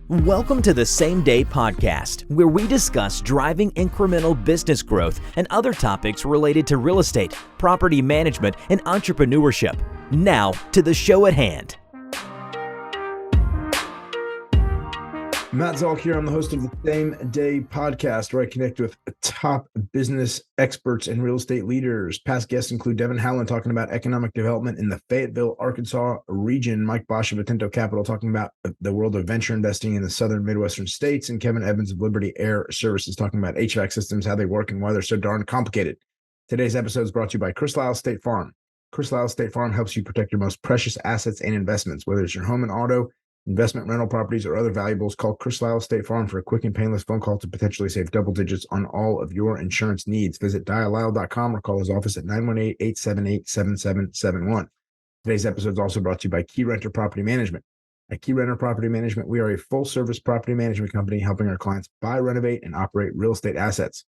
Welcome to the Same Day Podcast, where we discuss driving incremental business growth and other topics related to real estate, property management, and entrepreneurship. Now to the show at hand. Matt Zalk here. I'm the host of the Same Day Podcast, where I connect with top business experts and real estate leaders. Past guests include Devin Howland talking about economic development in the Fayetteville, Arkansas region, Mike Bosch of Atento Capital talking about the world of venture investing in the southern Midwestern states, and Kevin Evans of Liberty Air Services talking about HVAC systems, how they work, and why they're so darn complicated. Today's episode is brought to you by Chris Lyle State Farm. Chris Lyle State Farm helps you protect your most precious assets and investments, whether it's your home and auto, investment, rental properties, or other valuables. Call Chris Lyle State Farm for a quick and painless phone call to potentially save double digits on all of your insurance needs. Visit diallyle.com or call his office at 918-878-7771. Today's episode is also brought to you by Keyrenter Property Management. At Keyrenter Property Management, we are a full-service property management company helping our clients buy, renovate, and operate real estate assets.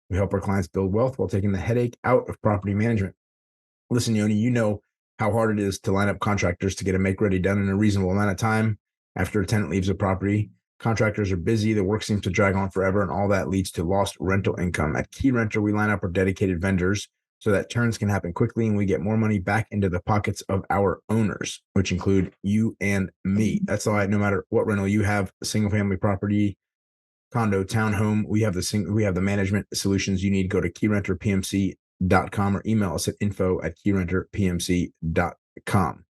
We help our clients build wealth while taking the headache out of property management. Listen, Yoni, you know how hard it is to line up contractors to get a make-ready done in a reasonable amount of time. After a tenant leaves a property, contractors are busy, the work seems to drag on forever, and all that leads to lost rental income. At Keyrenter, we line up our dedicated vendors so that turns can happen quickly and we get more money back into the pockets of our owners, which include you and me. That's why no matter what rental you have, single-family property, condo, townhome, we have the management solutions you need. Go to keyrenterpmc.com or email us at info@keyrenterpmc.com.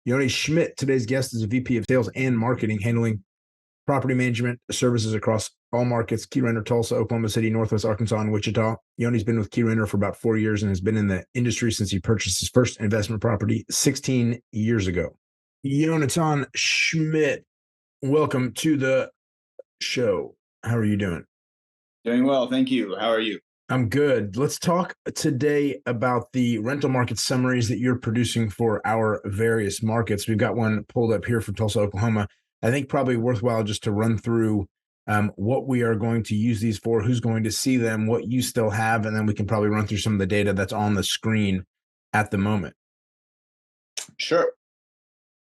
Yoni Schmidt, today's guest, is a VP of Sales and Marketing, handling property management services across all markets: Keyrenter, Tulsa, Oklahoma City, Northwest Arkansas, and Wichita. Yoni's been with Keyrenter for about 4 years and has been in the industry since he purchased his first investment property 16 years ago. Yonatan Schmidt, welcome to the show. How are you doing? Doing well, thank you. How are you? I'm good. Let's talk today about the rental market summaries that you're producing for our various markets. We've got one pulled up here from Tulsa, Oklahoma. I think probably worthwhile just to run through what we are going to use these for, who's going to see them, what you still have, and then we can probably run through some of the data that's on the screen at the moment. Sure.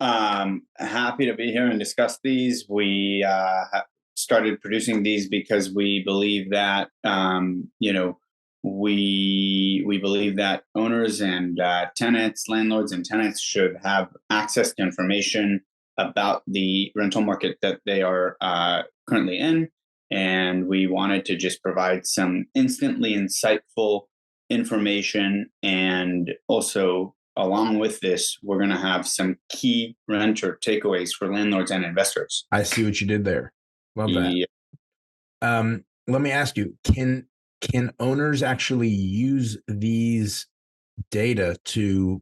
Happy to be here and discuss these. We started producing these because we believe that we believe that owners and tenants, landlords and tenants should have access to information about the rental market that they are currently in, and we wanted to just provide some instantly insightful information. And also, along with this, we're going to have some key renter takeaways for landlords and investors. I see what you did there. Love that. Yeah. Let me ask you, can owners actually use these data to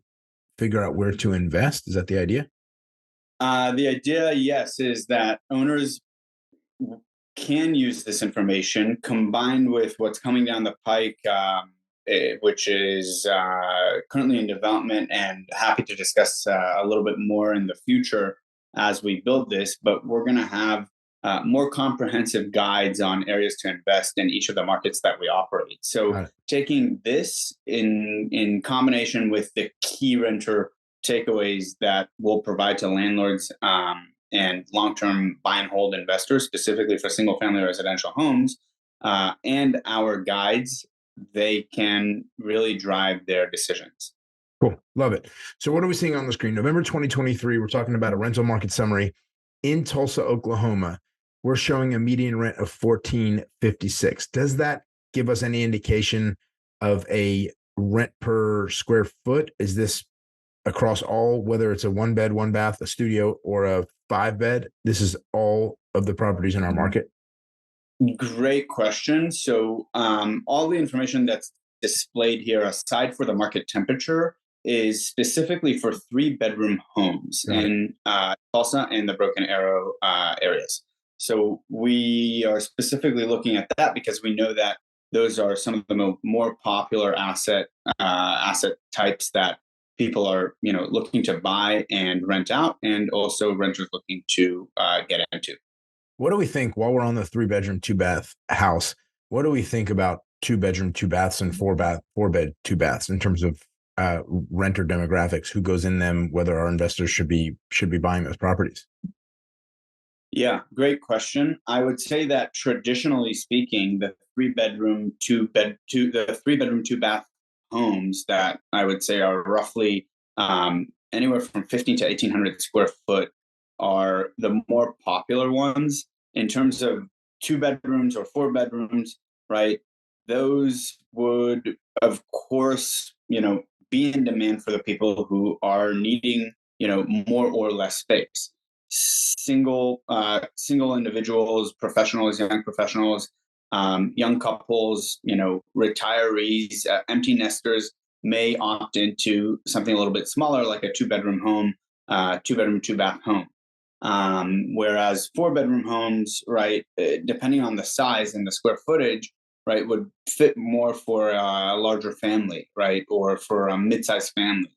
figure out where to invest? Is that the idea? The idea, yes, is that owners can use this information combined with what's coming down the pike, which is currently in development, and happy to discuss a little bit more in the future as we build this. But we're going to have more comprehensive guides on areas to invest in each of the markets that we operate. So taking this in combination with the key renter takeaways that we'll provide to landlords and long-term buy and hold investors, specifically for single-family residential homes, and our guides, they can really drive their decisions. Cool. Love it. So what are we seeing on the screen? November 2023, we're talking about a rental market summary in Tulsa, Oklahoma. We're showing a median rent of $14.56. Does that give us any indication of a rent per square foot? Is this across all, whether it's a 1-bed, 1-bath, a studio, or a 5-bed? This is all of the properties in our market? Great question. So all the information that's displayed here, aside for the market temperature, is specifically for 3-bedroom homes in Tulsa and the Broken Arrow areas. So we are specifically looking at that because we know that those are some of the more popular asset types that people are looking to buy and rent out, and also renters looking to get into. What do we think, while we're on the 3-bedroom, 2-bath house, what do we think about 2-bedroom, 2 baths and 4-bed, 2 baths in terms of renter demographics, who goes in them, whether our investors should be buying those properties? Yeah, great question. I would say that traditionally speaking, the three bedroom, two bath homes that I would say are roughly anywhere from 15 to 1800 square foot are the more popular ones in terms of two bedrooms or four bedrooms, right? Those would, of course, be in demand for the people who are needing, more or less space. Single individuals, professionals, young professionals, young couples, retirees, empty nesters may opt into something a little bit smaller, like a two-bedroom home, two-bedroom, two-bath home. Whereas four-bedroom homes, right, depending on the size and the square footage, right, would fit more for a larger family, right, or for a mid-sized family.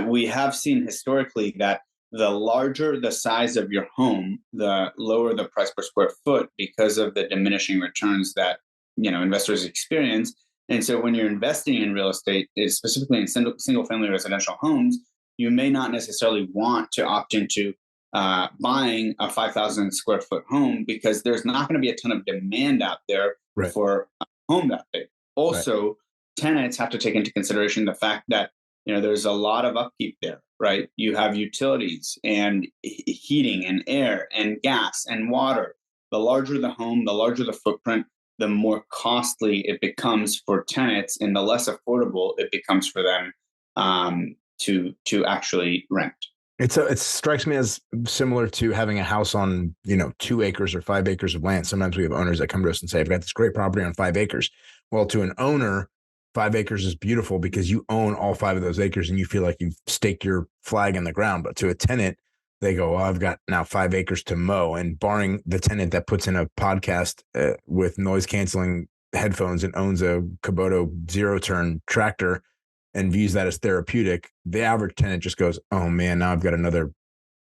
We have seen historically that the larger the size of your home, the lower the price per square foot because of the diminishing returns that investors experience. And so, when you're investing in real estate, specifically in single family residential homes, you may not necessarily want to opt into buying a 5,000 square foot home because there's not going to be a ton of demand out there Right. for a home that big. Also, right. Tenants have to take into consideration the fact that there's a lot of upkeep there, right? You have utilities and heating and air and gas and water. The larger the home, the larger the footprint, the more costly it becomes for tenants, and the less affordable it becomes for them to actually rent. It strikes me as similar to having a house on 2 acres or 5 acres of land. Sometimes we have owners that come to us and say, "I've got this great property on 5 acres." Well, to an owner, 5 acres is beautiful because you own all 5 of those acres and you feel like you've staked your flag in the ground. But to a tenant, they go, "Well, I've got now 5 acres to mow." And barring the tenant that puts in a podcast with noise canceling headphones and owns a Kubota zero turn tractor and views that as therapeutic, the average tenant just goes, "Oh man, now I've got another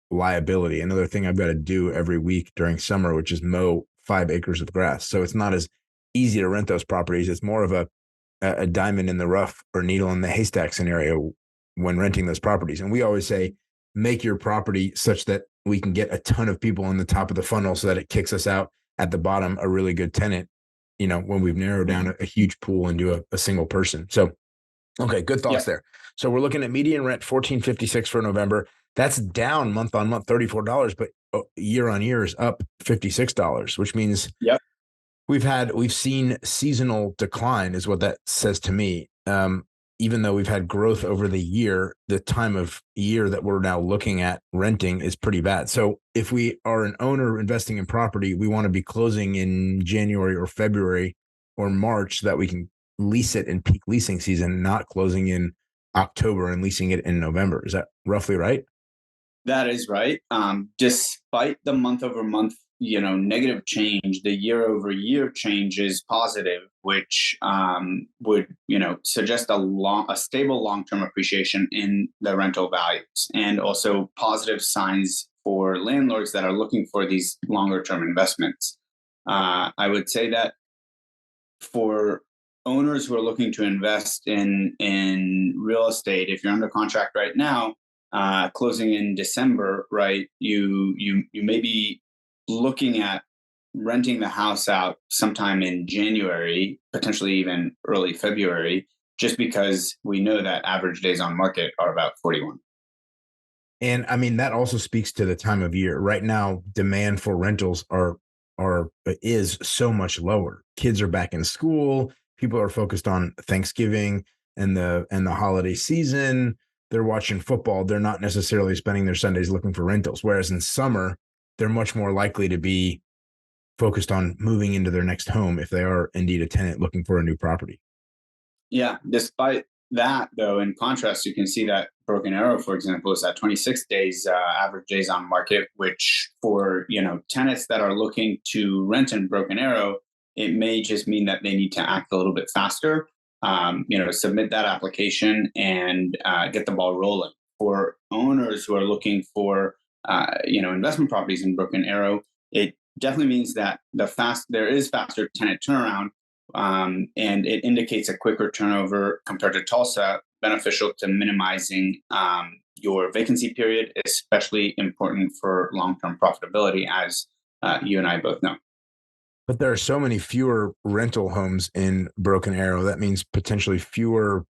liability, another thing I've got to do every week during summer, which is mow 5 acres of grass." So it's not as easy to rent those properties. It's more of a diamond in the rough or needle in the haystack scenario when renting those properties. And we always say, make your property such that we can get a ton of people on the top of the funnel so that it kicks us out at the bottom, a really good tenant, when we've narrowed down a huge pool into a single person. So, okay, good thoughts there. So we're looking at median rent $14.56 for November. That's down month on month $34, but year on year is up $56, which means we've seen seasonal decline, is what that says to me. Even though we've had growth over the year, the time of year that we're now looking at renting is pretty bad. So if we are an owner investing in property, we want to be closing in January or February or March so that we can lease it in peak leasing season, not closing in October and leasing it in November. Is that roughly right? That is right. Despite the month over month, negative change, the year over year change is positive, which would, suggest a stable long-term appreciation in the rental values, and also positive signs for landlords that are looking for these longer-term investments. I would say that for owners who are looking to invest in real estate, if you're under contract right now, closing in December, right, you may be looking at renting the house out sometime in January, potentially even early February, just because we know that average days on market are about 41. And I mean, that also speaks to the time of year. Right now, demand for rentals is so much lower. Kids are back in school. People are focused on Thanksgiving and the holiday season. They're watching football. They're not necessarily spending their Sundays looking for rentals. Whereas in summer, they're much more likely to be focused on moving into their next home if they are indeed a tenant looking for a new property. Yeah. Despite that, though, in contrast, you can see that Broken Arrow, for example, is at 26 days average days on market, which for tenants that are looking to rent in Broken Arrow, it may just mean that they need to act a little bit faster. Submit that application and get the ball rolling. For owners who are looking for investment properties in Broken Arrow, it definitely means that there is faster tenant turnaround. And it indicates a quicker turnover compared to Tulsa, beneficial to minimizing your vacancy period, especially important for long-term profitability, as you and I both know. But there are so many fewer rental homes in Broken Arrow. That means potentially fewer.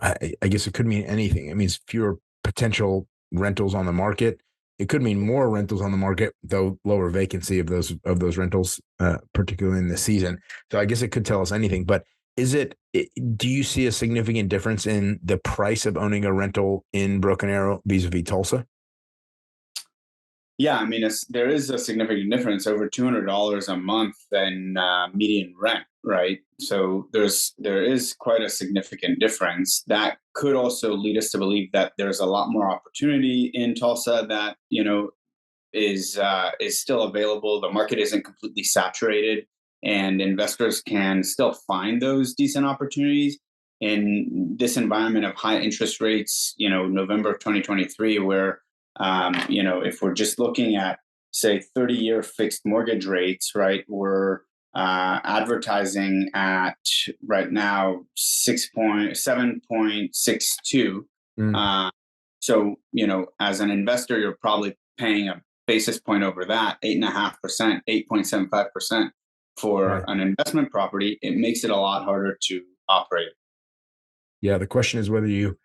I guess it could mean anything. It means fewer potential rentals on the market. It could mean more rentals on the market, though lower vacancy of those rentals, particularly in the season. So I guess it could tell us anything. But do you see a significant difference in the price of owning a rental in Broken Arrow vis-a-vis Tulsa? Yeah, I mean, there is a significant difference, over $200 a month than median rent, right? So there is quite a significant difference. That could also lead us to believe that there's a lot more opportunity in Tulsa that is still available. The market isn't completely saturated, and investors can still find those decent opportunities in this environment of high interest rates. November of 2023, where if we're just looking at, say, 30-year fixed mortgage rates, right, we're advertising at right now 7.62. So, as an investor, you're probably paying a basis point over that, 8.5%, 8.75% for an investment property. It makes it a lot harder to operate. Yeah, the question is whether you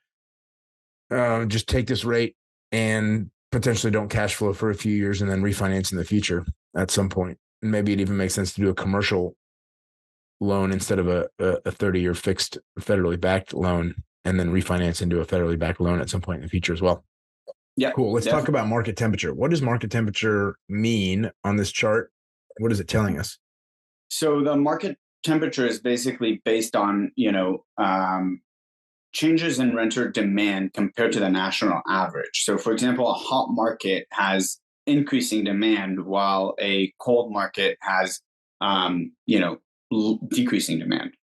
just take this rate and potentially don't cash flow for a few years and then refinance in the future at some point. And maybe it even makes sense to do a commercial loan instead of a 30-year fixed federally backed loan, and then refinance into a federally backed loan at some point in the future as well. Yeah. Cool. Let's talk about market temperature. What does market temperature mean on this chart? What is it telling us? So the market temperature is basically based on, changes in renter demand compared to the national average. So, for example, a hot market has increasing demand, while a cold market has, decreasing demand.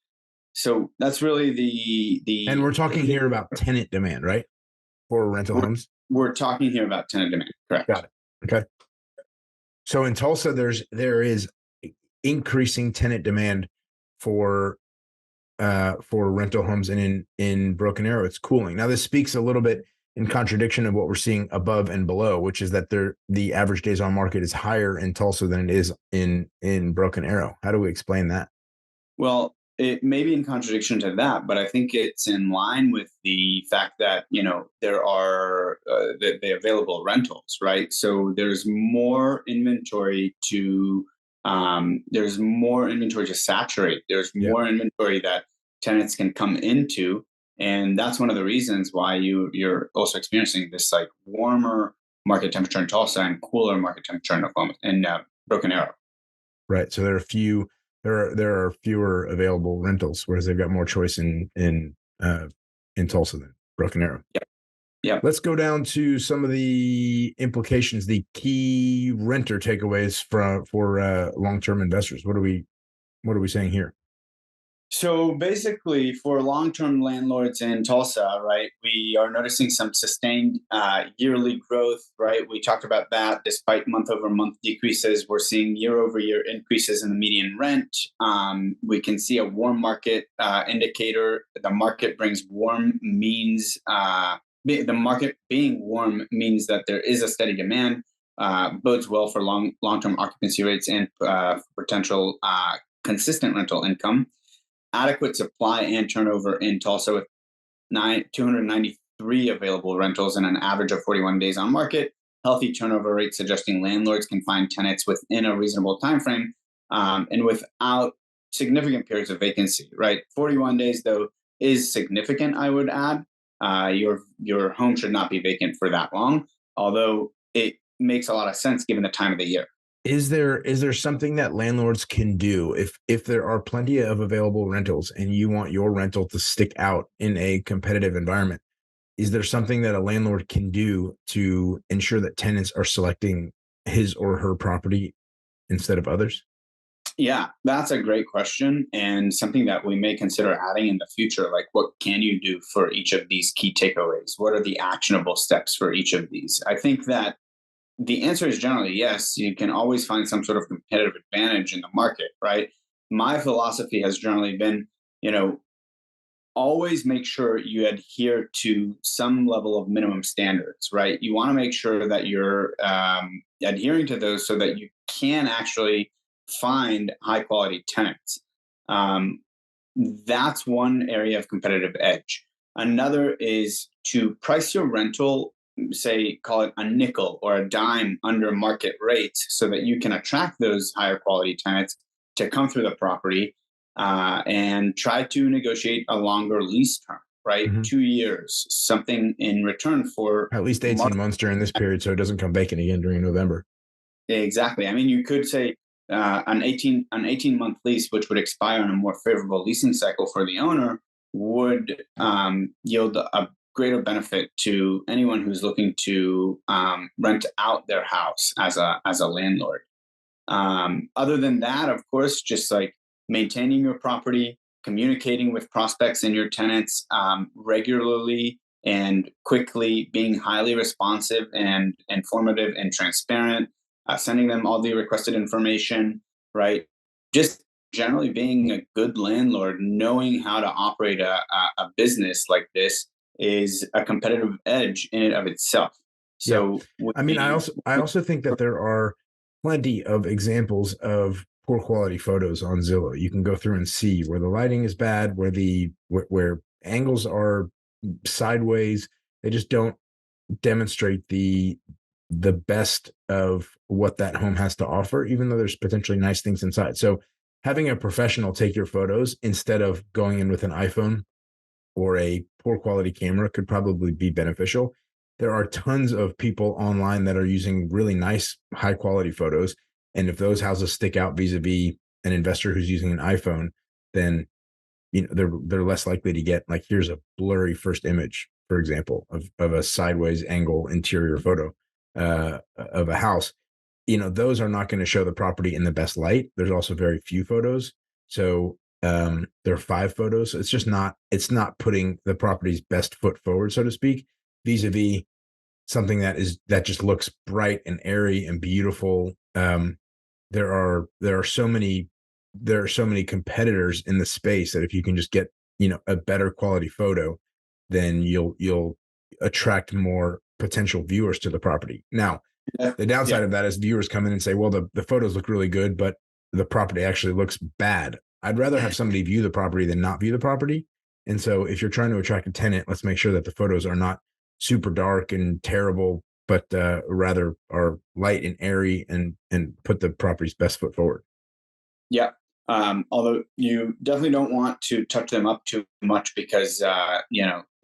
So that's really the. And we're talking here about tenant demand, right? For rental homes. We're talking here about tenant demand. Correct. Got it. Okay. So in Tulsa, there is increasing tenant demand for rental homes, and in Broken Arrow, it's cooling. Now, this speaks a little bit in contradiction of what we're seeing above and below, which is that the average days on market is higher in Tulsa than it is in Broken Arrow. How do we explain that? Well, it may be in contradiction to that, but I think it's in line with the fact that there are the available rentals, right? So there's more inventory to saturate. There's more inventory that tenants can come into, and that's one of the reasons why you're also experiencing this like warmer market temperature in Tulsa and cooler market temperature in Oklahoma and Broken Arrow. Right. So there are fewer available rentals, whereas they've got more choice in Tulsa than Broken Arrow. Yeah. Yeah. Let's go down to some of the implications, the key renter takeaways for long-term investors. What are we saying here? So basically, for long-term landlords in Tulsa, right, we are noticing some sustained yearly growth, right? We talked about that. Despite month-over-month decreases, we're seeing year-over-year increases in the median rent. We can see a warm market indicator. The market brings warm means the market being warm means that there is a steady demand. Bodes well for long-term occupancy rates and potential consistent rental income. Adequate supply and turnover in Tulsa, with 293 available rentals and an average of 41 days on market. Healthy turnover rate, suggesting landlords can find tenants within a reasonable time frame and without significant periods of vacancy. Right, 41 days though is significant. I would add, your home should not be vacant for that long, although it makes a lot of sense given the time of the year. Is there something that landlords can do if there are plenty of available rentals and you want your rental to stick out in a competitive environment? Is there something that a landlord can do to ensure that tenants are selecting his or her property instead of others? Yeah, that's a great question, and something that we may consider adding in the future. Like, what can you do for each of these key takeaways? What are the actionable steps for each of these? I think that the answer is generally yes. You can always find some sort of competitive advantage in the market, right? My philosophy has generally been, always make sure you adhere to some level of minimum standards, right? You want to make sure that you're adhering to those so that you can actually find high quality tenants. Um, that's one area of competitive edge. Another is to price your rental, say, call it a nickel or a dime under market rates so that you can attract those higher quality tenants to come through the property, and try to negotiate a longer lease term, right? Mhm. 2 years, something in return for At least 18 months during this period, so it doesn't come vacant again during November. Exactly. I mean, you could say an 18-month lease, which would expire on a more favorable leasing cycle for the owner, would yield a greater benefit to anyone who's looking to rent out their house as a landlord. Other than that, of course, just like maintaining your property, communicating with prospects and your tenants regularly and quickly, being highly responsive and informative and transparent, sending them all the requested information, right? Just generally being a good landlord, knowing how to operate a business like this is a competitive edge in and of itself. Yeah. So, I mean, I also think that there are plenty of examples of poor quality photos on Zillow. You can go through and see where the lighting is bad, where angles are sideways. They just don't demonstrate the best of what that home has to offer, even though there's potentially nice things inside. So having a professional take your photos instead of going in with an iPhone or a poor quality camera could probably be beneficial. There are tons of people online that are using really nice, high quality photos. And if those houses stick out vis-a-vis an investor who's using an iPhone, then they're less likely to get, like, here's a blurry first image, for example, of a sideways angle interior photo of a house. Those are not going to show the property in the best light. There's also very few photos. So there are 5 photos. So it's not putting the property's best foot forward, so to speak, vis-a-vis something that just looks bright and airy and beautiful. There are so many competitors in the space that if you can just get a better quality photo, then you'll attract more potential viewers to the property. Now, yeah, the downside yeah. of that is viewers come in and say, well, the photos look really good, but the property actually looks bad. I'd rather have somebody view the property than not view the property. And so if you're trying to attract a tenant, let's make sure that the photos are not super dark and terrible, but rather are light and airy and put the property's best foot forward. Yeah. Although you definitely don't want to touch them up too much because,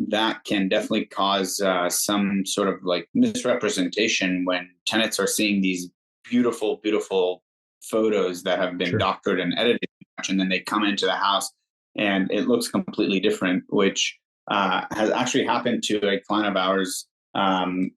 that can definitely cause some sort of like misrepresentation when tenants are seeing these beautiful, beautiful photos that have been Sure. doctored and edited too much, and then they come into the house and it looks completely different, which has actually happened to a client of ours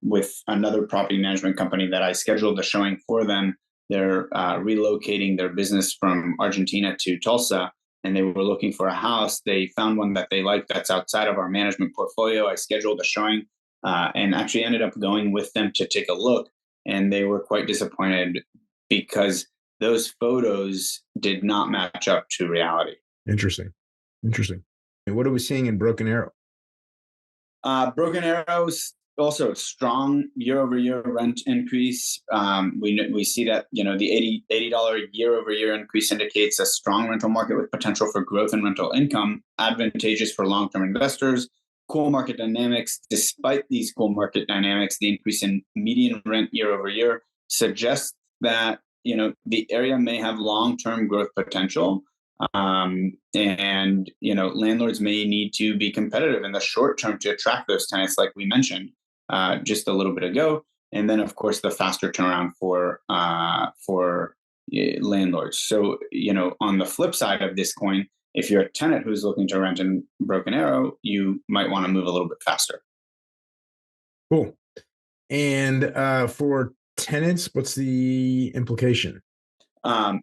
with another property management company that I scheduled a showing for them. They're relocating their business from Argentina to Tulsa, and they were looking for a house. They found one that they liked that's outside of our management portfolio. I scheduled a showing and actually ended up going with them to take a look. And they were quite disappointed because those photos did not match up to reality. Interesting. Interesting. And what are we seeing in Broken Arrow? Broken Arrows also strong year-over-year rent increase. We see that the $80 year-over-year increase indicates a strong rental market with potential for growth in rental income, advantageous for long-term investors. Cool market dynamics. Despite these cool market dynamics, the increase in median rent year-over-year suggests that the area may have long-term growth potential. And landlords may need to be competitive in the short term to attract those tenants, like we mentioned just a little bit ago. And then, of course, the faster turnaround for landlords. So, on the flip side of this coin, if you're a tenant who's looking to rent in Broken Arrow, you might want to move a little bit faster. Cool. And for tenants, what's the implication?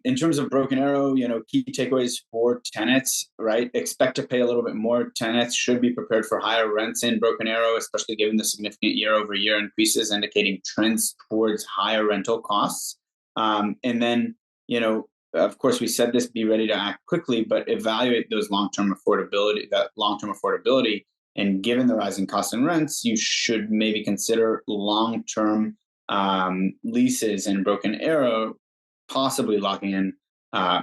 In terms of Broken Arrow, key takeaways for tenants, right? Expect to pay a little bit more. Tenants should be prepared for higher rents in Broken Arrow, especially given the significant year-over-year increases, indicating trends towards higher rental costs. And then, of course, we said this, be ready to act quickly, but evaluate that long-term affordability. And given the rising costs and rents, you should maybe consider long-term leases in Broken Arrow, possibly locking in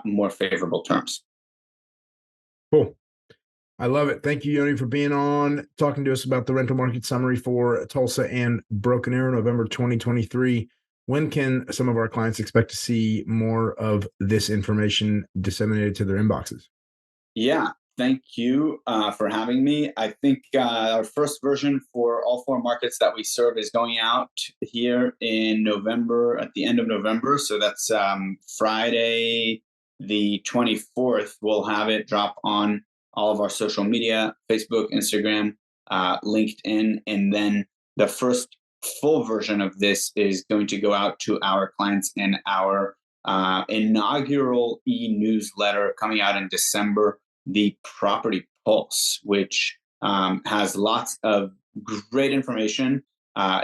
more favorable terms. Cool. I love it. Thank you, Yoni, for being on, talking to us about the rental market summary for Tulsa and Broken Arrow, November 2023. When can some of our clients expect to see more of this information disseminated to their inboxes? Yeah, thank you for having me. I think our first version for all 4 markets that we serve is going out here in November, at the end of November. So that's Friday, the 24th. We'll have it drop on all of our social media, Facebook, Instagram, LinkedIn, and then the first full version of this is going to go out to our clients in our inaugural e-newsletter coming out in December, the Property Pulse, which has lots of great information.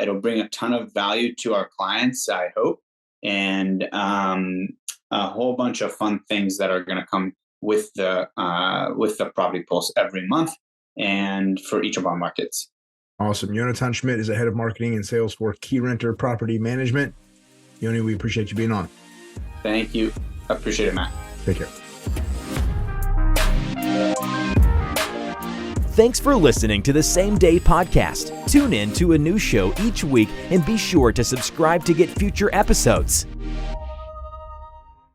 It'll bring a ton of value to our clients, I hope, and a whole bunch of fun things that are going to come with the Property Pulse every month and for each of our markets. Awesome. Yonatan Schmidt is the head of marketing and sales for Keyrenter Property Management. Yoni, we appreciate you being on. Thank you. I appreciate it, Matt. Take care. Thanks for listening to the Same Day Podcast. Tune in to a new show each week and be sure to subscribe to get future episodes.